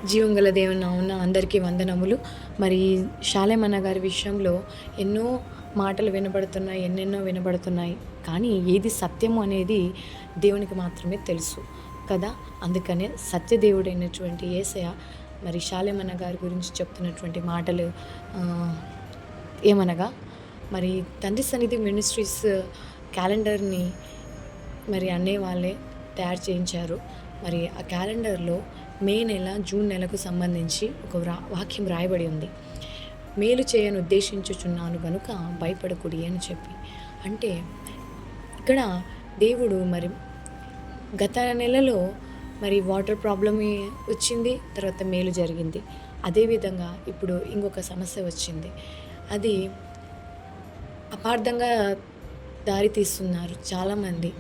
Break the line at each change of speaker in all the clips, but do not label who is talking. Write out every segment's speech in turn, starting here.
జీవంగల దేవుని నామమున అందరికీ వందనములు. మరి షాలేమన్న గారి విషయంలో ఎన్నో మాటలు వినబడుతున్నాయి, ఎన్నెన్నో వినబడుతున్నాయి. కానీ ఏది సత్యము అనేది దేవునికి మాత్రమే తెలుసు కదా. అందుకనే సత్యదేవుడైనటువంటి యేసయ్య మరి షాలేమన్న గారి గురించి చెప్తున్నటువంటి మాటలు ఏమనగా, మరి తండ్రి సన్నిధి మినిస్ట్రీస్ క్యాలెండర్ని మరి అన్నయ్య వాళ్ళే తయారు చేయించారు. మరి ఆ క్యాలెండర్లో మే నెల, జూన్ నెలకు సంబంధించి ఒక వాక్యం రాయబడి ఉంది. మేలు చేయను ఉద్దేశించుచున్నాను గనుక భయపడకుడి అని చెప్పి. అంటే ఇక్కడ దేవుడు మరి గత నెలలో మరి వాటర్ ప్రాబ్లం వచ్చింది, తర్వాత మేలు జరిగింది. అదేవిధంగా ఇప్పుడు ఇంకొక సమస్య వచ్చింది. అది అపార్థంగా దారి తీస్తున్నారు చాలామంది,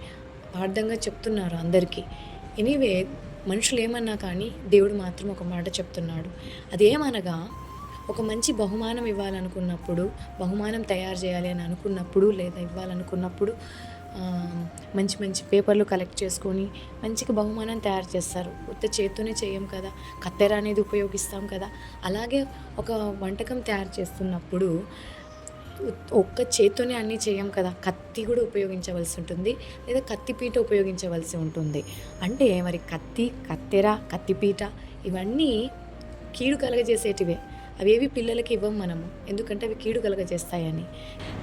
అపార్థంగా చెప్తున్నారు అందరికీ. ఎనీవే, మనుషులు ఏమన్నా కానీ దేవుడు మాత్రం ఒక మాట చెప్తున్నాడు. అదేమనగా, ఒక మంచి బహుమానం ఇవ్వాలనుకున్నప్పుడు, బహుమానం తయారు చేయాలి అని అనుకున్నప్పుడు, లేదా ఇవ్వాలనుకున్నప్పుడు మంచి మంచి పేపర్లు కలెక్ట్ చేసుకొని మంచిగా బహుమానం తయారు చేస్తారు. ఉత్త చేత్తోనే చేయం కదా, కత్తెర అనేది ఉపయోగిస్తాం కదా. అలాగే ఒక వంటకం తయారు చేస్తున్నప్పుడు ఒక్క చేత్తోనే అన్నీ చేయం కదా, కత్తి కూడా ఉపయోగించవలసి ఉంటుంది, లేదా కత్తిపీట ఉపయోగించవలసి ఉంటుంది. అంటే మరి కత్తి, కత్తెర, కత్తిపీట ఇవన్నీ కీడు కలగజేసేటివే. అవేవి పిల్లలకి ఇవ్వం మనము, ఎందుకంటే అవి కీడు కలగజేస్తాయని.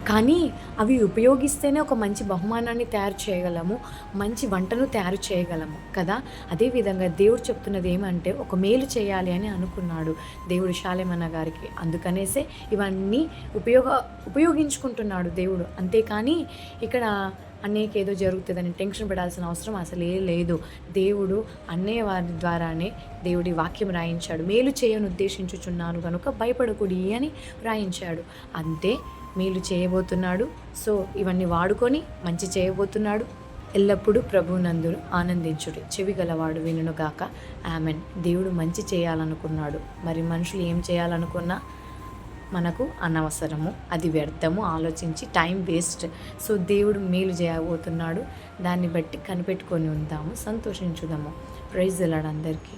కానీ అవి ఉపయోగిస్తేనే ఒక మంచి బహుమానాన్ని తయారు చేయగలము, మంచి వంటను తయారు చేయగలము కదా. అదేవిధంగా దేవుడు చెప్తున్నది ఏమంటే, ఒక మేలు చేయాలి అని అనుకున్నాడు దేవుడు షాలేమన్న గారికి. అందుకనేసే ఇవన్నీ ఉపయోగించుకుంటున్నాడు దేవుడు. అంతేకాని ఇక్కడ అన్నయ్యకి ఏదో జరుగుతుందని టెన్షన్ పడాల్సిన అవసరం అసలే లేదు. దేవుడు అన్నయ్య వారి ద్వారానే దేవుడి వాక్యం రాయించాడు. మేలు చేయను ఉద్దేశించుచున్నాను కనుక భయపడకుడి అని రాయించాడు. అంతే, మేలు చేయబోతున్నాడు. సో ఇవన్నీ వాడుకొని మంచి చేయబోతున్నాడు. ఎల్లప్పుడూ ప్రభువునందు ఆనందించుడి, చెవి గలవాడు వినుగాక. ఆమెన్. దేవుడు మంచి చేయాలనుకున్నాడు. మరి మనుషులు ఏం చేయాలనుకున్నా మనకు అనవసరము, అది వ్యర్థము, ఆలోచించి టైం వేస్ట్. సో దేవుడు మేలు చేయబోతున్నాడు. దాన్ని బట్టి కనిపెట్టుకొని ఉందాము, సంతోషించుదాము. ప్రైజ్ ది లార్డ్ అందరికీ.